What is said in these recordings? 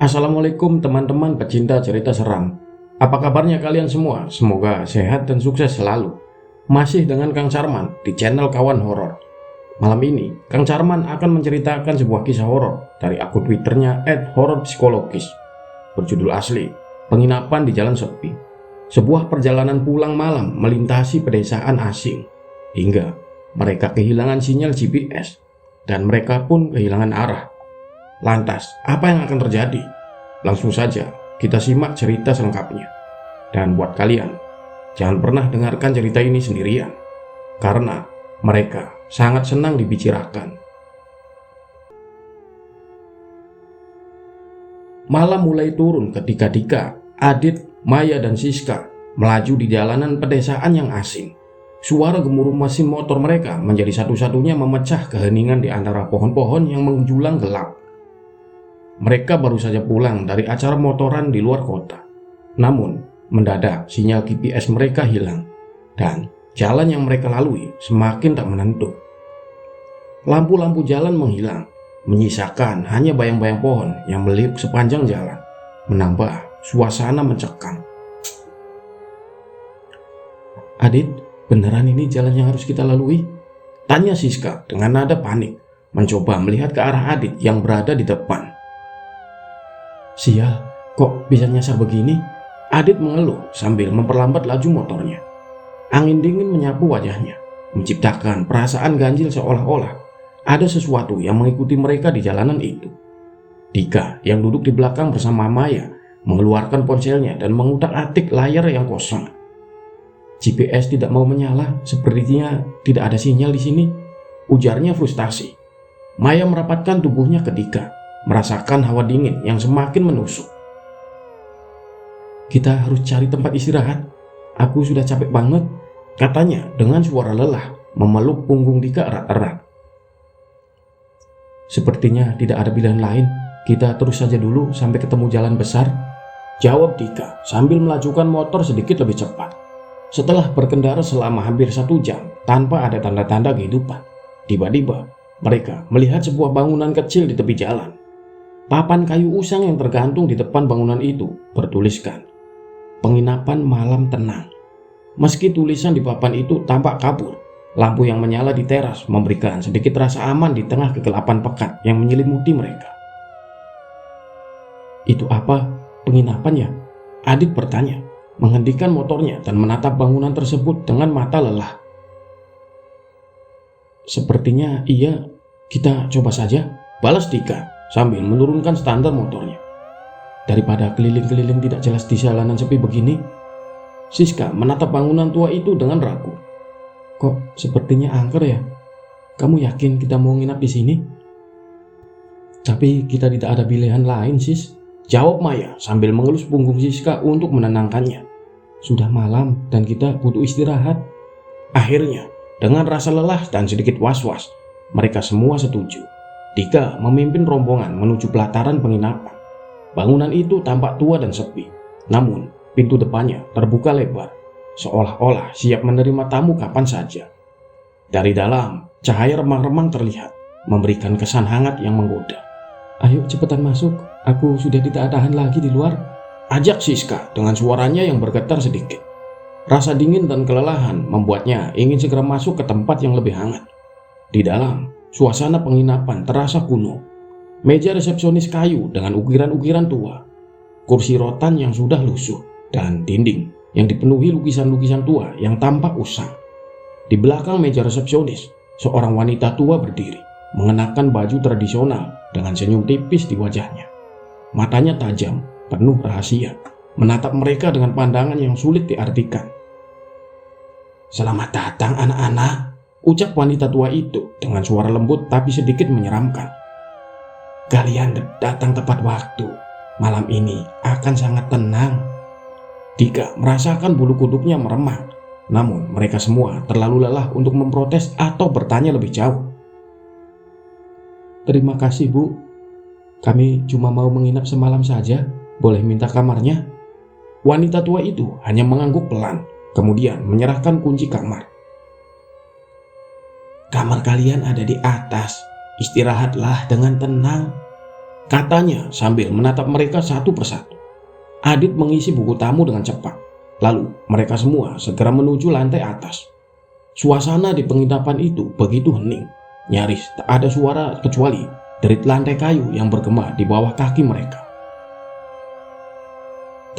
Assalamualaikum teman-teman pecinta cerita seram. Apa kabarnya kalian semua? Semoga sehat dan sukses selalu. Masih dengan Kang Carman di channel Kawan Horor. Malam ini, Kang Carman akan menceritakan sebuah kisah horor dari akun Twitternya @hororpsikologis. Berjudul asli, Penginapan di Jalan Sepi. Sebuah perjalanan pulang malam melintasi pedesaan asing. Hingga mereka kehilangan sinyal GPS. Dan mereka pun kehilangan arah. Lantas, apa yang akan terjadi? Langsung saja kita simak cerita selengkapnya. Dan buat kalian, jangan pernah dengarkan cerita ini sendirian, karena mereka sangat senang dibicarakan. Malam mulai turun ketika Dika, Adit, Maya, dan Siska melaju di jalanan pedesaan yang asing. Suara gemuruh mesin motor mereka menjadi satu-satunya memecah keheningan di antara pohon-pohon yang menjulang gelap. Mereka baru saja pulang dari acara motoran di luar kota. Namun, mendadak sinyal GPS mereka hilang dan jalan yang mereka lalui semakin tak menentu. Lampu-lampu jalan menghilang, menyisakan hanya bayang-bayang pohon yang meliuk sepanjang jalan, menambah suasana mencekam. "Adit, beneran ini jalan yang harus kita lalui?" tanya Siska dengan nada panik, mencoba melihat ke arah Adit yang berada di depan. "Sial, kok bisa nyasar begini?" Adit mengeluh sambil memperlambat laju motornya. Angin dingin menyapu wajahnya, menciptakan perasaan ganjil seolah-olah ada sesuatu yang mengikuti mereka di jalanan itu. Dika yang duduk di belakang bersama Maya mengeluarkan ponselnya dan mengutak-atik layar yang kosong. "GPS tidak mau menyala, sepertinya tidak ada sinyal di sini," ujarnya frustasi. Maya merapatkan tubuhnya ke Dika, merasakan hawa dingin yang semakin menusuk. "Kita harus cari tempat istirahat. Aku sudah capek banget," katanya dengan suara lelah, memeluk punggung Dika erat-erat. "Sepertinya tidak ada pilihan lain. Kita terus saja dulu sampai ketemu jalan besar," jawab Dika sambil melajukan motor sedikit lebih cepat. Setelah berkendara selama hampir 1 jam tanpa ada tanda-tanda kehidupan, tiba-tiba mereka melihat sebuah bangunan kecil di tepi jalan. Papan kayu usang yang tergantung di depan bangunan itu bertuliskan, "Penginapan Malam Tenang." Meski tulisan di papan itu tampak kabur, lampu yang menyala di teras memberikan sedikit rasa aman di tengah kegelapan pekat yang menyelimuti mereka. "Itu apa? Penginapan ya?" Adit bertanya, menghentikan motornya dan menatap bangunan tersebut dengan mata lelah. "Sepertinya iya, kita coba saja," balas Dika sambil menurunkan standar motornya. "Daripada keliling-keliling tidak jelas di jalanan sepi begini." Siska menatap bangunan tua itu dengan ragu. "Kok sepertinya angker ya? Kamu yakin kita mau nginap di sini?" "Tapi kita tidak ada pilihan lain, Sis," jawab Maya sambil mengelus punggung Siska untuk menenangkannya. "Sudah malam dan kita butuh istirahat." Akhirnya, dengan rasa lelah dan sedikit was-was, mereka semua setuju. Dika memimpin rombongan menuju pelataran penginapan. Bangunan itu tampak tua dan sepi, namun pintu depannya terbuka lebar, seolah-olah siap menerima tamu kapan saja. Dari dalam, cahaya remang-remang terlihat, memberikan kesan hangat yang menggoda. "Ayo cepetan masuk, aku sudah tidak tahan lagi di luar," ajak Siska dengan suaranya yang bergetar sedikit. Rasa dingin dan kelelahan membuatnya ingin segera masuk ke tempat yang lebih hangat. Di dalam, suasana penginapan terasa kuno. Meja resepsionis kayu dengan ukiran-ukiran tua, kursi rotan yang sudah lusuh, dan dinding yang dipenuhi lukisan-lukisan tua yang tampak usang. Di belakang meja resepsionis, seorang wanita tua berdiri, mengenakan baju tradisional dengan senyum tipis di wajahnya. Matanya tajam, penuh rahasia, menatap mereka dengan pandangan yang sulit diartikan. "Selamat datang anak-anak," ucap wanita tua itu dengan suara lembut tapi sedikit menyeramkan. "Kalian datang tepat waktu. Malam ini akan sangat tenang." Dika merasakan bulu kuduknya meremang, namun mereka semua terlalu lelah untuk memprotes atau bertanya lebih jauh. "Terima kasih, Bu. Kami cuma mau menginap semalam saja. Boleh minta kamarnya?" Wanita tua itu hanya mengangguk pelan, kemudian menyerahkan kunci kamar. "Kamar kalian ada di atas. Istirahatlah dengan tenang. katanya sambil menatap mereka satu persatu. Adit mengisi buku tamu dengan cepat. Lalu mereka semua segera menuju lantai atas. Suasana di penginapan itu begitu hening. Nyaris tak ada suara kecuali derit lantai kayu yang bergema di bawah kaki mereka.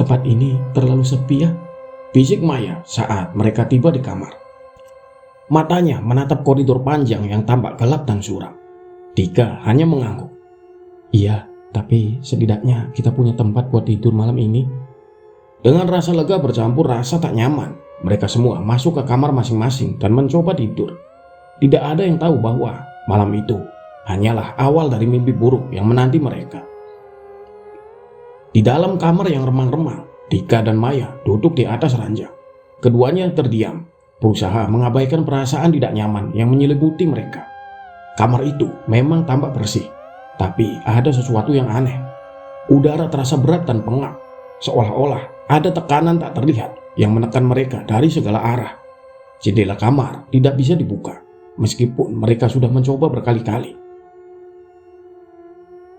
"Tempat ini terlalu sepi ya," bisik Maya saat mereka tiba di kamar. Matanya menatap koridor panjang yang tampak gelap dan suram. Dika hanya mengangguk. "Iya, tapi setidaknya kita punya tempat buat tidur malam ini." Dengan rasa lega bercampur rasa tak nyaman, mereka semua masuk ke kamar masing-masing dan mencoba tidur. Tidak ada yang tahu bahwa malam itu hanyalah awal dari mimpi buruk yang menanti mereka. Di dalam kamar yang remang-remang, Dika dan Maya duduk di atas ranjang. Keduanya terdiam, berusaha mengabaikan perasaan tidak nyaman yang menyelimuti mereka. Kamar itu memang tampak bersih, tapi ada sesuatu yang aneh. Udara terasa berat dan pengap, seolah-olah ada tekanan tak terlihat yang menekan mereka dari segala arah. Jendela kamar tidak bisa dibuka, meskipun mereka sudah mencoba berkali-kali.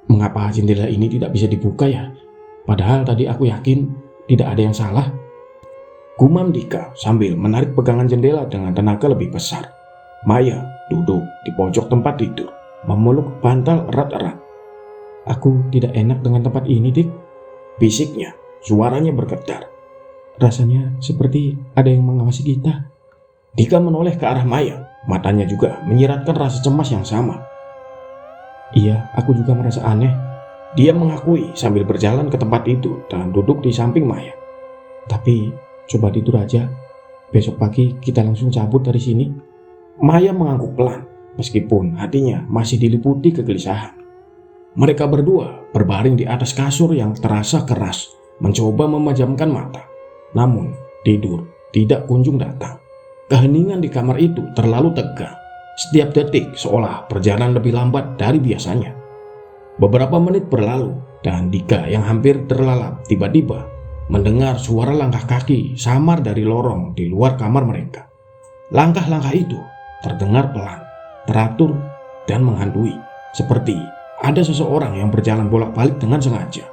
"Mengapa jendela ini tidak bisa dibuka ya? Padahal tadi aku yakin tidak ada yang salah," gumam Dika sambil menarik pegangan jendela dengan tenaga lebih besar. Maya duduk di pojok tempat tidur, memeluk bantal erat-erat. "Aku tidak enak dengan tempat ini, Dik," bisiknya. Suaranya bergetar. "Rasanya seperti ada yang mengawasi kita." Dika menoleh ke arah Maya, matanya juga menyiratkan rasa cemas yang sama. "Iya, aku juga merasa aneh," dia mengakui sambil berjalan ke tempat itu dan duduk di samping Maya. "Tapi coba tidur aja, besok pagi kita langsung cabut dari sini." Maya mengangguk pelan, meskipun hatinya masih diliputi kegelisahan. Mereka berdua berbaring di atas kasur yang terasa keras, mencoba memejamkan mata. Namun tidur tidak kunjung datang. Keheningan di kamar itu terlalu tegang. Setiap detik seolah berjalan lebih lambat dari biasanya. Beberapa menit berlalu dan Dika yang hampir terlelap tiba-tiba mendengar suara langkah kaki samar dari lorong di luar kamar mereka. Langkah-langkah itu terdengar pelan, teratur, dan menghantui, seperti ada seseorang yang berjalan bolak-balik dengan sengaja.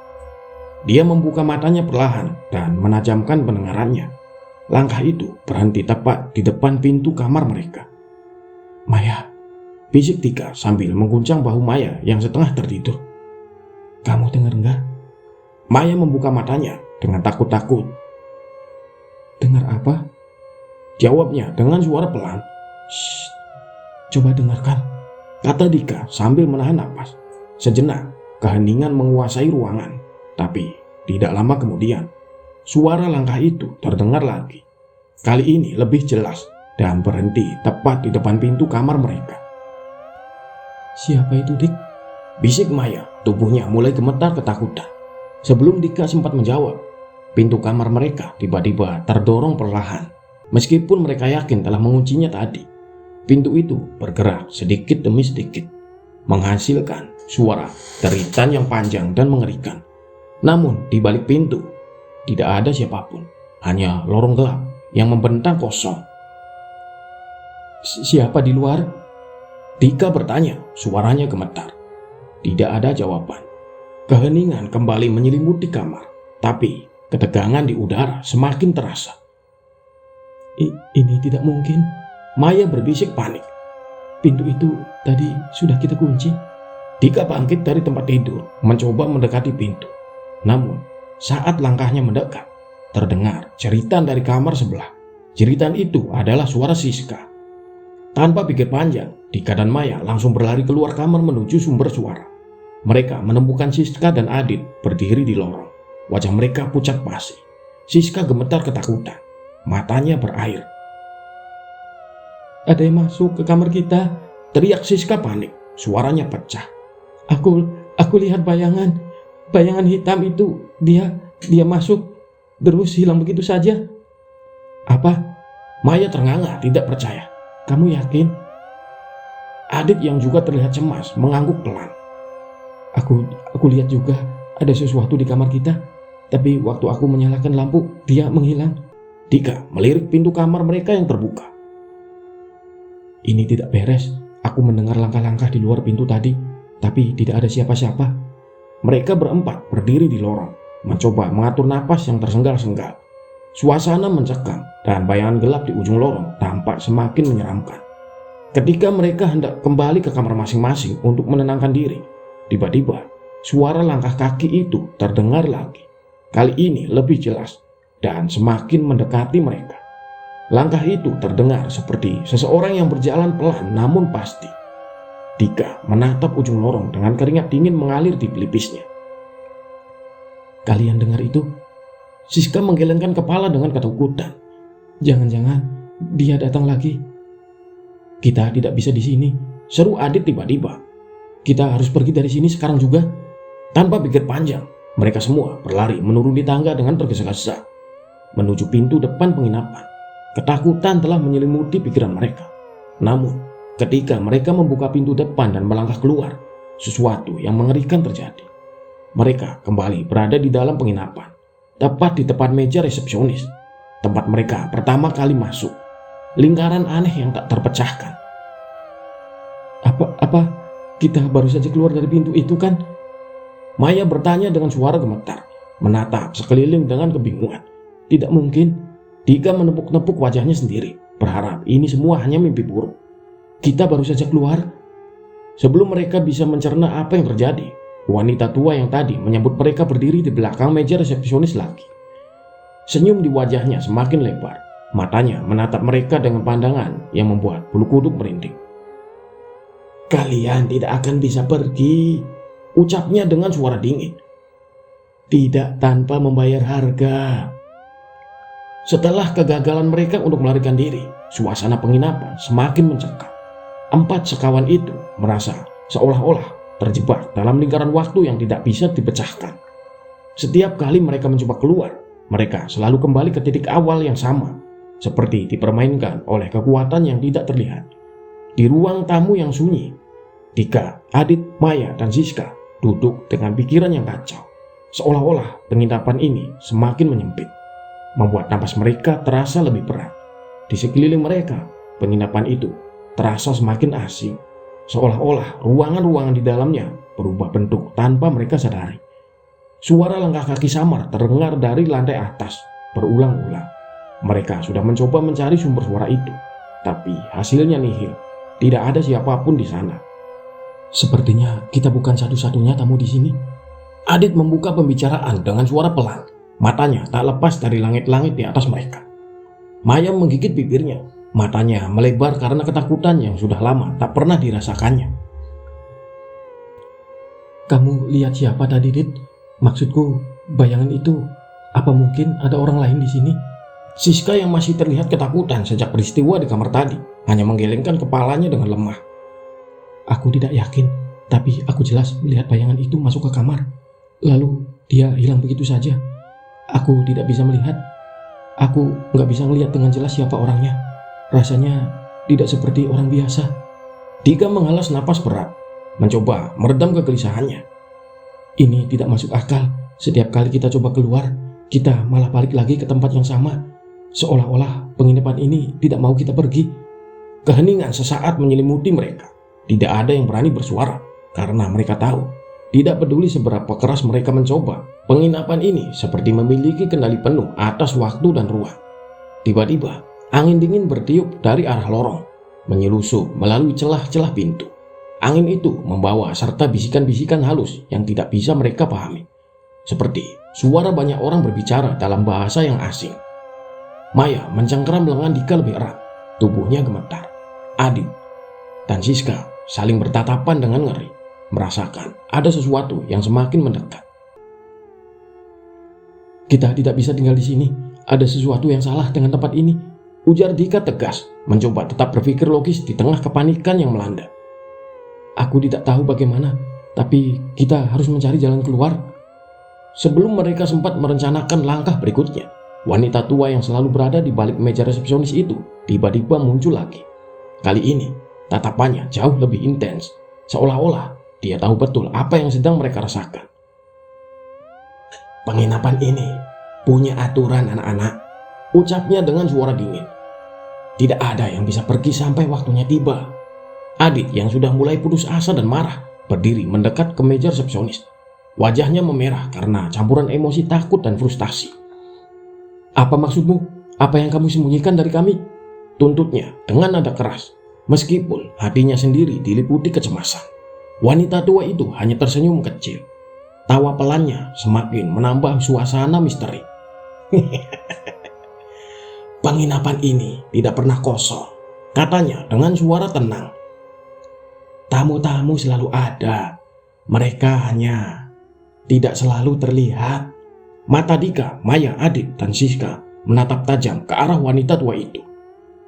Dia membuka matanya perlahan dan menajamkan pendengarannya. Langkah itu berhenti tepat di depan pintu kamar mereka. "Maya," bisik Dika sambil mengguncang bahu Maya yang setengah tertidur. "Kamu dengar enggak?" Maya membuka matanya dengan takut-takut. "Dengar apa?" jawabnya dengan suara pelan. "Shh, coba dengarkan," kata Dika sambil menahan napas. Sejenak, keheningan menguasai ruangan. Tapi tidak lama kemudian, suara langkah itu terdengar lagi. Kali ini lebih jelas dan berhenti tepat di depan pintu kamar mereka. "Siapa itu, Dik?" bisik Maya, tubuhnya mulai gemetar ketakutan. Sebelum Dika sempat menjawab, pintu kamar mereka tiba-tiba terdorong perlahan. Meskipun mereka yakin telah menguncinya tadi, pintu itu bergerak sedikit demi sedikit, menghasilkan suara deritan yang panjang dan mengerikan. Namun di balik pintu tidak ada siapapun, hanya lorong gelap yang membentang kosong. "Siapa di luar?" Dika bertanya, suaranya gemetar. Tidak ada jawaban. Keheningan kembali menyelimuti kamar, tapi ketegangan di udara semakin terasa. Ini tidak mungkin," Maya berbisik panik. "Pintu itu tadi sudah kita kunci." Dika bangkit dari tempat tidur, mencoba mendekati pintu. Namun, saat langkahnya mendekat, terdengar jeritan dari kamar sebelah. Jeritan itu adalah suara Siska. Tanpa pikir panjang, Dika dan Maya langsung berlari keluar kamar menuju sumber suara. Mereka menemukan Siska dan Adit berdiri di lorong. Wajah mereka pucat pasi. Siska gemetar ketakutan, matanya berair. "Ada yang masuk ke kamar kita," teriak Siska panik, suaranya pecah. Aku lihat bayangan hitam itu. Dia masuk, terus hilang begitu saja." "Apa?" Maya ternganga tidak percaya. "Kamu yakin?" Adit yang juga terlihat cemas mengangguk pelan. Aku lihat juga ada sesuatu di kamar kita, tapi waktu aku menyalakan lampu, dia menghilang." Dika melirik pintu kamar mereka yang terbuka. "Ini tidak beres. Aku mendengar langkah-langkah di luar pintu tadi, tapi tidak ada siapa-siapa." Mereka berempat berdiri di lorong, mencoba mengatur napas yang tersenggal-senggal. Suasana mencekam dan bayangan gelap di ujung lorong tampak semakin menyeramkan. Ketika mereka hendak kembali ke kamar masing-masing untuk menenangkan diri, tiba-tiba suara langkah kaki itu terdengar lagi. Kali ini lebih jelas dan semakin mendekati mereka. Langkah itu terdengar seperti seseorang yang berjalan pelan namun pasti. Dika menatap ujung lorong dengan keringat dingin mengalir di pelipisnya. "Kalian dengar itu?" Siska menggelengkan kepala dengan ketakutan. "Jangan-jangan dia datang lagi." "Kita tidak bisa di sini," seru Adit tiba-tiba. "Kita harus pergi dari sini sekarang juga." Tanpa pikir panjang, mereka semua berlari menuruni tangga dengan tergesa-gesa menuju pintu depan penginapan. Ketakutan telah menyelimuti pikiran mereka. Namun, ketika mereka membuka pintu depan dan melangkah keluar, sesuatu yang mengerikan terjadi. Mereka kembali berada di dalam penginapan, tepat di depan meja resepsionis, tempat mereka pertama kali masuk. Lingkaran aneh yang tak terpecahkan. Apa kita baru saja keluar dari pintu itu kan?" Maya bertanya dengan suara gemetar, menatap sekeliling dengan kebingungan. Tidak mungkin. Dika menepuk-nepuk wajahnya sendiri, berharap ini semua hanya mimpi buruk. "Kita baru saja keluar." Sebelum mereka bisa mencerna apa yang terjadi, wanita tua yang tadi menyambut mereka berdiri di belakang meja resepsionis lagi. Senyum di wajahnya semakin lebar, matanya menatap mereka dengan pandangan yang membuat bulu kuduk merinding. "Kalian tidak akan bisa pergi," ucapnya dengan suara dingin. "Tidak tanpa membayar harga." Setelah kegagalan mereka untuk melarikan diri, suasana penginapan semakin mencekam. 4 sekawan itu merasa seolah-olah terjebak dalam lingkaran waktu yang tidak bisa dipecahkan. Setiap kali mereka mencoba keluar, mereka selalu kembali ke titik awal yang sama, seperti dipermainkan oleh kekuatan yang tidak terlihat. Di ruang tamu yang sunyi, Dika, Adit, Maya, dan Siska duduk dengan pikiran yang kacau. Seolah-olah penginapan ini semakin menyempit, membuat napas mereka terasa lebih berat. Di sekeliling mereka, penginapan itu terasa semakin asing, seolah-olah ruangan-ruangan di dalamnya berubah bentuk tanpa mereka sadari. Suara langkah kaki samar terdengar dari lantai atas berulang-ulang. Mereka sudah mencoba mencari sumber suara itu, tapi hasilnya nihil. Tidak ada siapapun di sana. "Sepertinya kita bukan satu-satunya tamu di sini." Adit membuka pembicaraan dengan suara pelan. Matanya tak lepas dari langit-langit di atas mereka. Maya menggigit bibirnya. Matanya melebar karena ketakutan yang sudah lama tak pernah dirasakannya. "Kamu lihat siapa tadi, Dit? Maksudku, bayangan itu, apa mungkin ada orang lain di sini?" Siska yang masih terlihat ketakutan sejak peristiwa di kamar tadi hanya menggelengkan kepalanya dengan lemah. "Aku tidak yakin, tapi aku jelas melihat bayangan itu masuk ke kamar. Lalu dia hilang begitu saja. Aku tidak bisa melihat. Aku nggak bisa melihat dengan jelas siapa orangnya. Rasanya tidak seperti orang biasa." Dika menghela napas berat, mencoba meredam kegelisahannya. "Ini tidak masuk akal. Setiap kali kita coba keluar, kita malah balik lagi ke tempat yang sama. Seolah-olah penginapan ini tidak mau kita pergi." Keheningan sesaat menyelimuti mereka. Tidak ada yang berani bersuara karena mereka tahu, tidak peduli seberapa keras mereka mencoba, penginapan ini seperti memiliki kendali penuh atas waktu dan ruang. Tiba-tiba, angin dingin bertiup dari arah lorong, menyelusup melalui celah-celah pintu. Angin itu membawa serta bisikan-bisikan halus yang tidak bisa mereka pahami, seperti suara banyak orang berbicara dalam bahasa yang asing. Maya mencengkeram lengan Dika lebih erat, tubuhnya gemetar. Adit dan Siska saling bertatapan dengan ngeri, merasakan ada sesuatu yang semakin mendekat. "Kita tidak bisa tinggal di sini. Ada sesuatu yang salah dengan tempat ini," ujar Dika tegas, mencoba tetap berpikir logis di tengah kepanikan yang melanda. "Aku tidak tahu bagaimana, tapi kita harus mencari jalan keluar." Sebelum mereka sempat merencanakan langkah berikutnya, wanita tua yang selalu berada di balik meja resepsionis itu tiba-tiba muncul lagi. Kali ini, tatapannya jauh lebih intens, seolah-olah dia tahu betul apa yang sedang mereka rasakan. "Penginapan ini punya aturan, anak-anak," ucapnya dengan suara dingin. "Tidak ada yang bisa pergi sampai waktunya tiba." Adit yang sudah mulai putus asa dan marah berdiri mendekat ke meja resepsionis. Wajahnya memerah karena campuran emosi takut dan frustasi. "Apa maksudmu? Apa yang kamu sembunyikan dari kami?" tuntutnya dengan nada keras, meskipun hatinya sendiri diliputi kecemasan. Wanita tua itu hanya tersenyum kecil. Tawa pelannya semakin menambah suasana misteri. "Penginapan ini tidak pernah kosong," katanya dengan suara tenang. "Tamu-tamu selalu ada. Mereka hanya tidak selalu terlihat." Mata Dika, Maya, Adit, dan Siska menatap tajam ke arah wanita tua itu.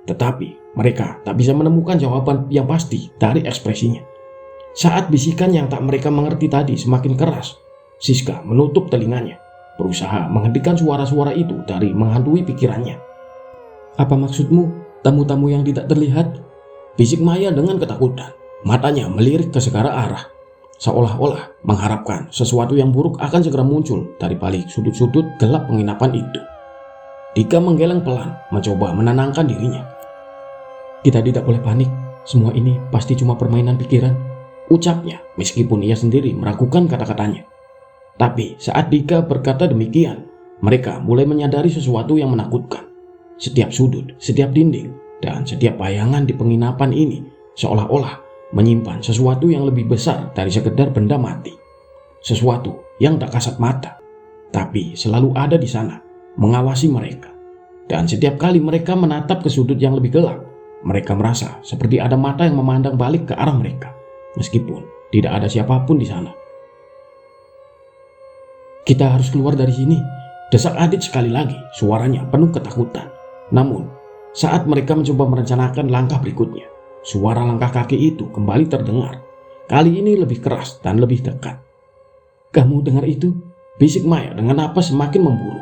Tetapi mereka tak bisa menemukan jawaban yang pasti dari ekspresinya. Saat bisikan yang tak mereka mengerti tadi semakin keras, Siska menutup telinganya, berusaha menghentikan suara-suara itu dari menghantui pikirannya. "Apa maksudmu, tamu-tamu yang tidak terlihat?" bisik Maya dengan ketakutan. Matanya melirik ke segala arah, seolah-olah mengharapkan sesuatu yang buruk akan segera muncul dari balik sudut-sudut gelap penginapan itu. Dika menggeleng pelan, mencoba menenangkan dirinya. "Kita tidak boleh panik, semua ini pasti cuma permainan pikiran," ucapnya meskipun ia sendiri meragukan kata-katanya. Tapi saat Dika berkata demikian, mereka mulai menyadari sesuatu yang menakutkan. Setiap sudut, setiap dinding, dan setiap bayangan di penginapan ini seolah-olah menyimpan sesuatu yang lebih besar dari sekedar benda mati. Sesuatu yang tak kasat mata, tapi selalu ada di sana, mengawasi mereka. Dan setiap kali mereka menatap ke sudut yang lebih gelap, mereka merasa seperti ada mata yang memandang balik ke arah mereka, meskipun tidak ada siapapun di sana. "Kita harus keluar dari sini," desak Adit sekali lagi, suaranya penuh ketakutan. Namun, saat mereka mencoba merencanakan langkah berikutnya, suara langkah kaki itu kembali terdengar. Kali ini lebih keras dan lebih dekat. "Kamu dengar itu?" bisik Maya dengan napas semakin memburu.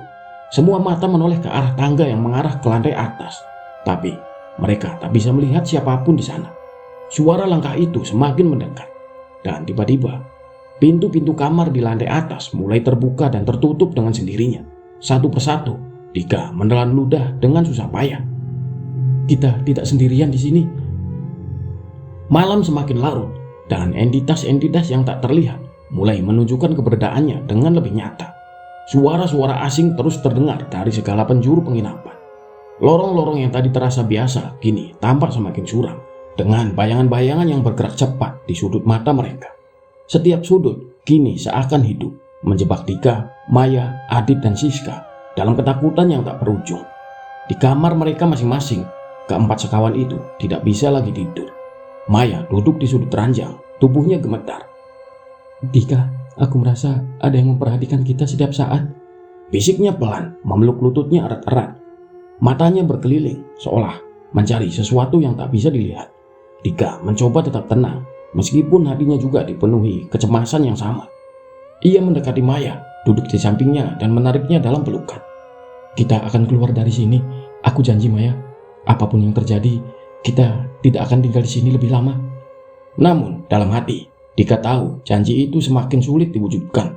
Semua mata menoleh ke arah tangga yang mengarah ke lantai atas, tapi mereka tak bisa melihat siapapun di sana. Suara langkah itu semakin mendekat, dan tiba-tiba pintu-pintu kamar di lantai atas mulai terbuka dan tertutup dengan sendirinya. Satu persatu, Dika menelan ludah dengan susah payah. "Kita tidak sendirian di sini." Malam semakin larut, dan entitas-entitas yang tak terlihat mulai menunjukkan keberadaannya dengan lebih nyata. Suara-suara asing terus terdengar dari segala penjuru penginapan. Lorong-lorong yang tadi terasa biasa kini tampak semakin suram, dengan bayangan-bayangan yang bergerak cepat di sudut mata mereka. Setiap sudut kini seakan hidup, menjebak Dika, Maya, Adit, dan Siska dalam ketakutan yang tak berujung. Di kamar mereka masing-masing, keempat sekawan itu tidak bisa lagi tidur. Maya duduk di sudut ranjang, tubuhnya gemetar. "Dika, aku merasa ada yang memperhatikan kita setiap saat," bisiknya pelan, memeluk lututnya erat-erat. Matanya berkeliling, seolah mencari sesuatu yang tak bisa dilihat. Dika mencoba tetap tenang, meskipun hatinya juga dipenuhi kecemasan yang sama. Ia mendekati Maya, duduk di sampingnya dan menariknya dalam pelukan. "Kita akan keluar dari sini, aku janji Maya. Apapun yang terjadi, kita tidak akan tinggal di sini lebih lama." Namun dalam hati, Dika tahu janji itu semakin sulit diwujudkan.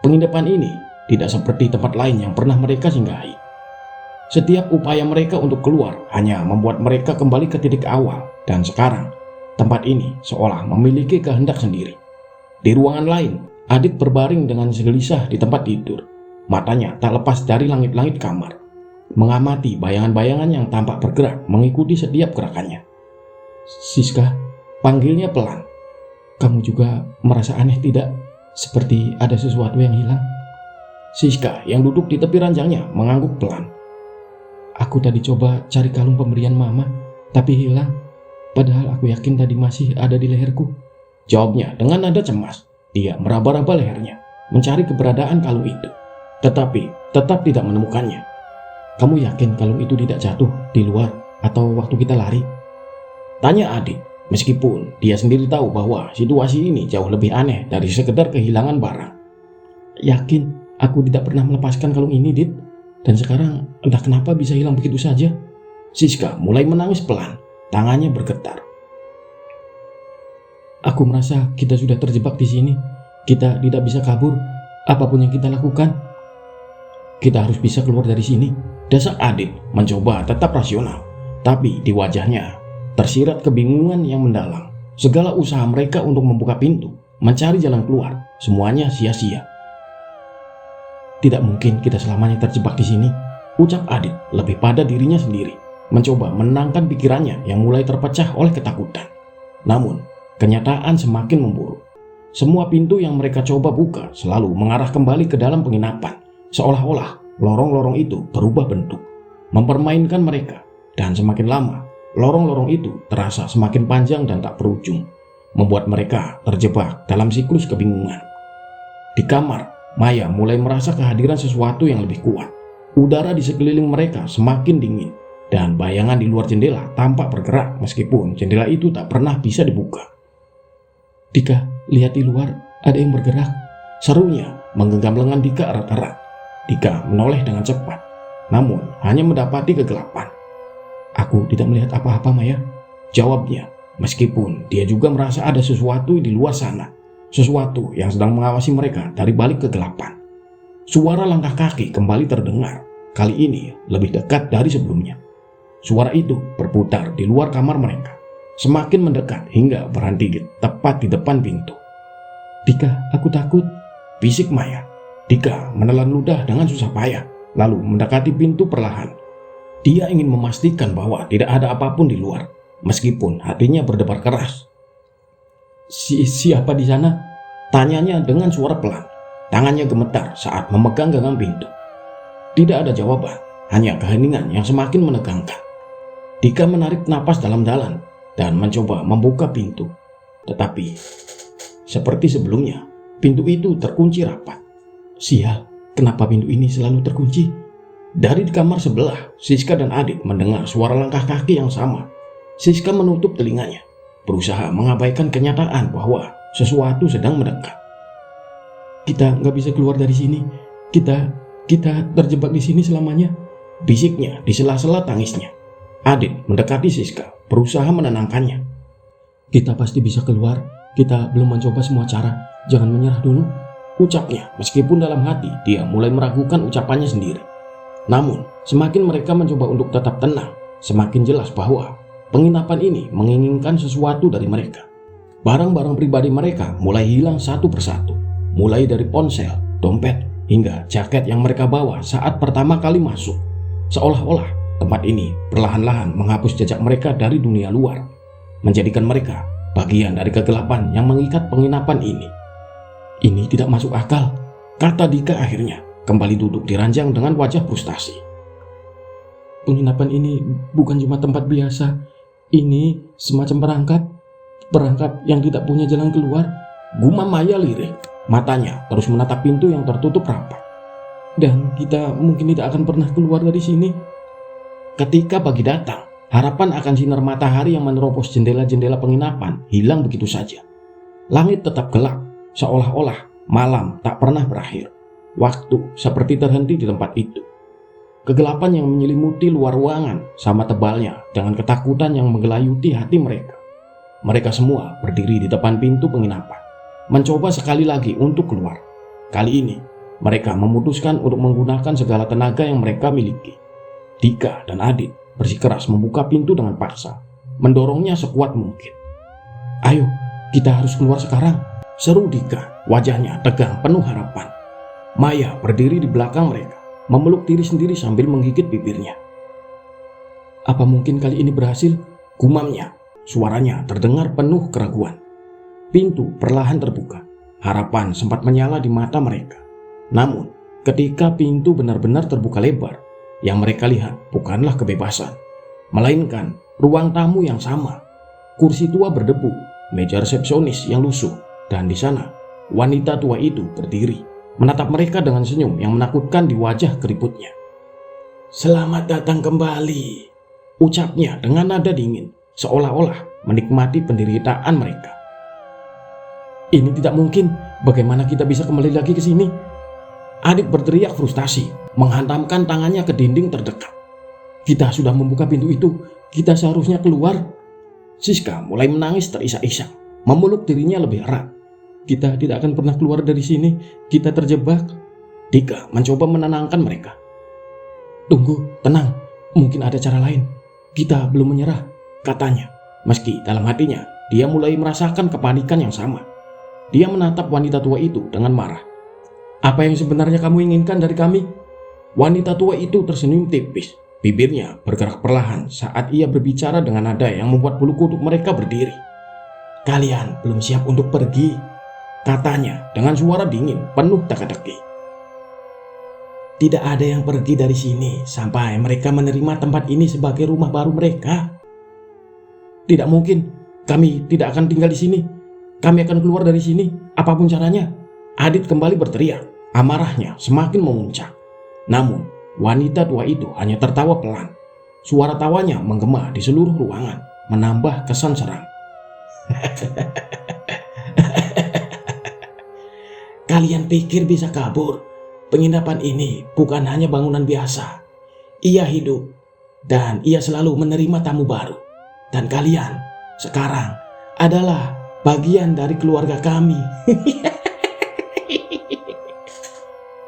Penginapan ini tidak seperti tempat lain yang pernah mereka singgahi. Setiap upaya mereka untuk keluar hanya membuat mereka kembali ke titik awal, dan sekarang tempat ini seolah memiliki kehendak sendiri. Di ruangan lain, Adit berbaring dengan gelisah di tempat tidur. Matanya tak lepas dari langit-langit kamar, mengamati bayangan-bayangan yang tampak bergerak mengikuti setiap gerakannya. "Siska," panggilnya pelan. "Kamu juga merasa aneh tidak? Seperti ada sesuatu yang hilang." Siska yang duduk di tepi ranjangnya mengangguk pelan. "Aku tadi coba cari kalung pemberian mama, tapi hilang. Padahal aku yakin tadi masih ada di leherku," jawabnya dengan nada cemas. Dia meraba-raba lehernya, mencari keberadaan kalung itu, tetapi tetap tidak menemukannya. "Kamu yakin kalung itu tidak jatuh di luar atau waktu kita lari?" tanya Adit, meskipun dia sendiri tahu bahwa situasi ini jauh lebih aneh dari sekedar kehilangan barang. "Yakin, aku tidak pernah melepaskan kalung ini, Dit. Dan sekarang entah kenapa bisa hilang begitu saja." Siska mulai menangis pelan, tangannya bergetar. "Aku merasa kita sudah terjebak di sini. Kita tidak bisa kabur, apapun yang kita lakukan. Kita harus bisa keluar dari sini," desak Adit mencoba tetap rasional. Tapi di wajahnya tersirat kebingungan yang mendalam. Segala usaha mereka untuk membuka pintu mencari jalan keluar, semuanya sia-sia. Tidak mungkin kita selamanya terjebak di sini, ucap Adit lebih pada dirinya sendiri, mencoba menenangkan pikirannya yang mulai terpecah oleh ketakutan. Namun, kenyataan semakin memburuk. Semua pintu yang mereka coba buka selalu mengarah kembali ke dalam penginapan, seolah-olah lorong-lorong itu berubah bentuk, mempermainkan mereka, dan semakin lama, lorong-lorong itu terasa semakin panjang dan tak berujung, membuat mereka terjebak dalam siklus kebingungan. Di kamar, Maya mulai merasa kehadiran sesuatu yang lebih kuat. Udara di sekeliling mereka semakin dingin, dan bayangan di luar jendela tampak bergerak meskipun jendela itu tak pernah bisa dibuka. "Dika, lihat di luar, ada yang bergerak," serunya menggenggam lengan Dika erat-erat. Dika menoleh dengan cepat, namun hanya mendapati kegelapan. "Aku tidak melihat apa-apa, Maya," jawabnya, meskipun dia juga merasa ada sesuatu di luar sana, sesuatu yang sedang mengawasi mereka dari balik kegelapan. Suara langkah kaki kembali terdengar, kali ini lebih dekat dari sebelumnya. Suara itu berputar di luar kamar mereka, semakin mendekat hingga berhenti tepat di depan pintu. "Dika, aku takut," bisik Maya. Dika menelan ludah dengan susah payah, lalu mendekati pintu perlahan. Dia ingin memastikan bahwa tidak ada apapun di luar, meskipun hatinya berdebar keras. Siapa di sana?" tanyanya dengan suara pelan. Tangannya gemetar saat memegang gagang pintu. Tidak ada jawaban, hanya keheningan yang semakin menegangkan. Dika menarik napas dalam-dalam dan mencoba membuka pintu. Tetapi, seperti sebelumnya, pintu itu terkunci rapat. Sial, kenapa pintu ini selalu terkunci? Dari di kamar sebelah, Siska dan Adit mendengar suara langkah kaki yang sama. Siska menutup telinganya, berusaha mengabaikan kenyataan bahwa sesuatu sedang mendekat. "Kita nggak bisa keluar dari sini. Kita terjebak di sini selamanya," bisiknya di sela-sela tangisnya. Adit mendekati Siska, berusaha menenangkannya. "Kita pasti bisa keluar. Kita belum mencoba semua cara. Jangan menyerah dulu," ucapnya, meskipun dalam hati dia mulai meragukan ucapannya sendiri. Namun, semakin mereka mencoba untuk tetap tenang, semakin jelas bahwa penginapan ini menginginkan sesuatu dari mereka. Barang-barang pribadi mereka mulai hilang satu persatu, mulai dari ponsel, dompet, hingga jaket yang mereka bawa saat pertama kali masuk. Seolah-olah tempat ini perlahan-lahan menghapus jejak mereka dari dunia luar, menjadikan mereka bagian dari kegelapan yang mengikat penginapan ini. "Ini tidak masuk akal," kata Dika akhirnya, kembali duduk di ranjang dengan wajah frustasi. "Penginapan ini bukan cuma tempat biasa. Ini semacam perangkap yang tidak punya jalan keluar," gumam Maya lirik. Matanya terus menatap pintu yang tertutup rapat. "Dan kita mungkin tidak akan pernah keluar dari sini." Ketika pagi datang, harapan akan sinar matahari yang menerobos jendela-jendela penginapan hilang begitu saja. Langit tetap gelap, seolah-olah malam tak pernah berakhir. Waktu seperti terhenti di tempat itu. Kegelapan yang menyelimuti luar ruangan sama tebalnya dengan ketakutan yang menggelayuti hati mereka. Mereka semua berdiri di depan pintu penginapan, mencoba sekali lagi untuk keluar. Kali ini, mereka memutuskan untuk menggunakan segala tenaga yang mereka miliki. Dika dan Adit bersikeras membuka pintu dengan paksa, mendorongnya sekuat mungkin. "Ayo, kita harus keluar sekarang," seru Dika, wajahnya tegang penuh harapan. Maya berdiri di belakang mereka, memeluk diri sendiri sambil menggigit bibirnya. "Apa mungkin kali ini berhasil?" gumamnya. Suaranya terdengar penuh keraguan. Pintu perlahan terbuka. Harapan sempat menyala di mata mereka. Namun, ketika pintu benar-benar terbuka lebar, yang mereka lihat bukanlah kebebasan, melainkan ruang tamu yang sama. Kursi tua berdebu, meja resepsionis yang lusuh, dan di sana wanita tua itu berdiri, menatap mereka dengan senyum yang menakutkan di wajah keriputnya. "Selamat datang kembali," ucapnya dengan nada dingin, seolah-olah menikmati penderitaan mereka. "Ini tidak mungkin. Bagaimana kita bisa kembali lagi ke sini?" Adit berteriak frustasi, menghantamkan tangannya ke dinding terdekat. "Kita sudah membuka pintu itu. Kita seharusnya keluar." Siska mulai menangis terisak-isak, memeluk dirinya lebih erat. "Kita tidak akan pernah keluar dari sini. Kita terjebak." Dika mencoba menenangkan mereka. "Tunggu, tenang. Mungkin ada cara lain. Kita belum menyerah," katanya. Meski dalam hatinya, dia mulai merasakan kepanikan yang sama. Dia menatap wanita tua itu dengan marah. "Apa yang sebenarnya kamu inginkan dari kami?" Wanita tua itu tersenyum tipis. Bibirnya bergerak perlahan saat ia berbicara dengan nada yang membuat bulu kuduk mereka berdiri. "Kalian belum siap untuk pergi," katanya dengan suara dingin penuh teka-teki. "Tidak ada yang pergi dari sini sampai mereka menerima tempat ini sebagai rumah baru mereka." "Tidak mungkin, kami tidak akan tinggal di sini. Kami akan keluar dari sini, apapun caranya." Adit kembali berteriak, amarahnya semakin memuncak. Namun, wanita tua itu hanya tertawa pelan. Suara tawanya menggema di seluruh ruangan, menambah kesan seram. "Kalian pikir bisa kabur? Penginapan ini bukan hanya bangunan biasa. Ia hidup, dan ia selalu menerima tamu baru. Dan kalian sekarang adalah bagian dari keluarga kami."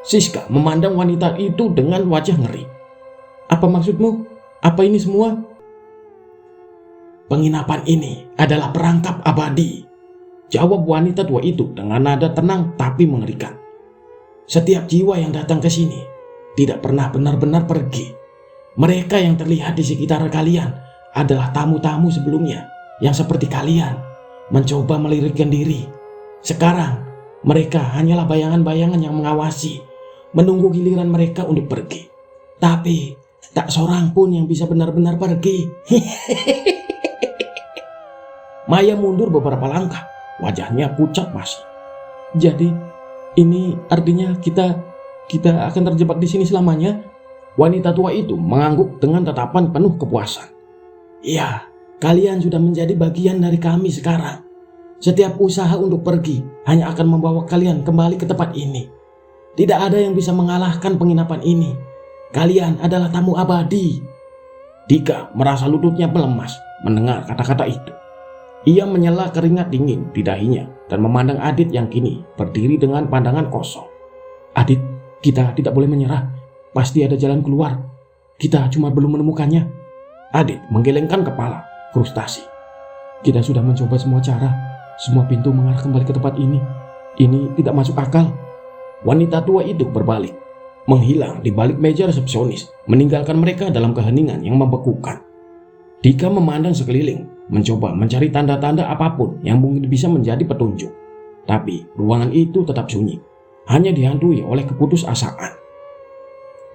Siska memandang wanita itu dengan wajah ngeri. "Apa maksudmu? Apa ini semua?" "Penginapan ini adalah perangkap abadi," jawab wanita tua itu dengan nada tenang tapi mengerikan. "Setiap jiwa yang datang ke sini tidak pernah benar-benar pergi. Mereka yang terlihat di sekitar kalian adalah tamu-tamu sebelumnya yang seperti kalian mencoba melirikkan diri. Sekarang mereka hanyalah bayangan-bayangan yang mengawasi, menunggu giliran mereka untuk pergi. Tapi tak seorang pun yang bisa benar-benar pergi." Maya mundur beberapa langkah, wajahnya pucat masih. "Jadi ini artinya kita akan terjebak di sini selamanya?" Wanita tua itu mengangguk dengan tatapan penuh kepuasan. "Iya, kalian sudah menjadi bagian dari kami sekarang. Setiap usaha untuk pergi hanya akan membawa kalian kembali ke tempat ini. Tidak ada yang bisa mengalahkan penginapan ini. Kalian adalah tamu abadi." Dika merasa lututnya melemas mendengar kata-kata itu. Ia menyela keringat dingin di dahinya dan memandang Adit yang kini berdiri dengan pandangan kosong. "Adit, kita tidak boleh menyerah. Pasti ada jalan keluar. Kita cuma belum menemukannya." Adit menggelengkan kepala, frustasi. "Kita sudah mencoba semua cara. Semua pintu mengarah kembali ke tempat ini. Ini tidak masuk akal." Wanita tua itu berbalik, menghilang di balik meja resepsionis, meninggalkan mereka dalam keheningan yang membekukan. Dika memandang sekeliling, mencoba mencari tanda-tanda apapun yang mungkin bisa menjadi petunjuk. Tapi ruangan itu tetap sunyi, hanya dihantui oleh keputusasaan.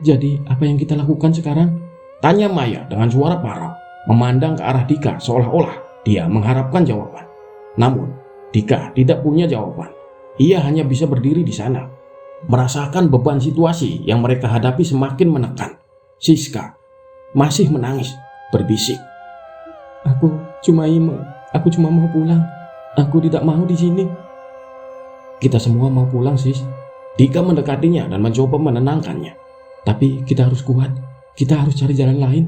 "Jadi apa yang kita lakukan sekarang?" tanya Maya dengan suara parau, memandang ke arah Dika seolah-olah dia mengharapkan jawaban. Namun Dika tidak punya jawaban. Ia hanya bisa berdiri di sana, merasakan beban situasi yang mereka hadapi semakin menekan. Siska masih menangis, berbisik, Aku cuma mau pulang. Aku tidak mau di sini." "Kita semua mau pulang, sis." Dika mendekatinya dan mencoba menenangkannya. "Tapi kita harus kuat. Kita harus cari jalan lain."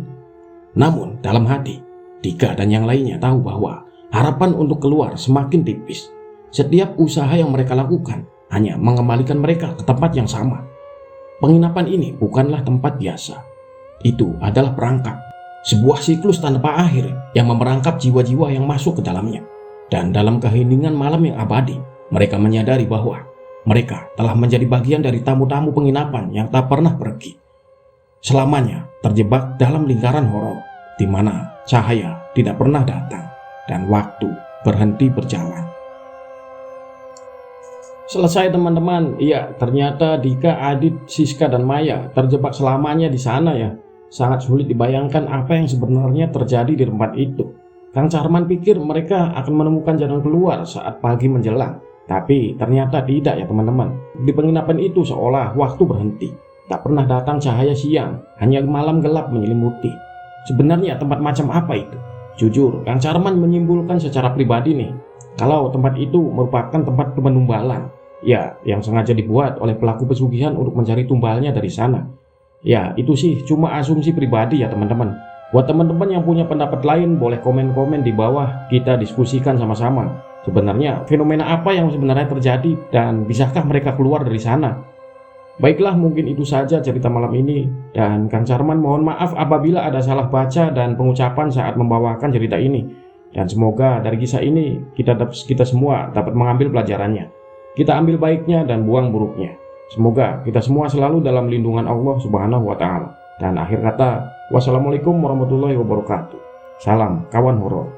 Namun dalam hati, Dika dan yang lainnya tahu bahwa harapan untuk keluar semakin tipis. Setiap usaha yang mereka lakukan hanya mengembalikan mereka ke tempat yang sama. Penginapan ini bukanlah tempat biasa. Itu adalah perangkap, sebuah siklus tanpa akhir yang memerangkap jiwa-jiwa yang masuk ke dalamnya. Dan dalam keheningan malam yang abadi, mereka menyadari bahwa mereka telah menjadi bagian dari tamu-tamu penginapan yang tak pernah pergi. Selamanya terjebak dalam lingkaran horor, di mana cahaya tidak pernah datang dan waktu berhenti berjalan. Selesai teman-teman. Iya, ternyata Dika, Adit, Siska, dan Maya terjebak selamanya di sana ya. Sangat sulit dibayangkan apa yang sebenarnya terjadi di tempat itu. Kang Charman pikir mereka akan menemukan jalan keluar saat pagi menjelang. Tapi ternyata tidak ya teman-teman. Di penginapan itu seolah waktu berhenti. Tak pernah datang cahaya siang, hanya malam gelap menyelimuti. Sebenarnya tempat macam apa itu? Jujur, Kang Charman menyimpulkan secara pribadi nih, kalau tempat itu merupakan tempat penumbalan. Ya, yang sengaja dibuat oleh pelaku pesugihan untuk mencari tumbalnya dari sana. Ya, itu sih cuma asumsi pribadi ya teman-teman. Buat teman-teman yang punya pendapat lain, boleh komen-komen di bawah, kita diskusikan sama-sama. Sebenarnya fenomena apa yang sebenarnya terjadi dan bisakah mereka keluar dari sana? Baiklah, mungkin itu saja cerita malam ini. Dan Kang Charman mohon maaf apabila ada salah baca dan pengucapan saat membawakan cerita ini. Dan semoga dari kisah ini kita semua dapat mengambil pelajarannya. Kita ambil baiknya dan buang buruknya. Semoga kita semua selalu dalam lindungan Allah Subhanahu wa Ta'ala. Dan akhir kata, wassalamualaikum warahmatullahi wabarakatuh. Salam kawan horor.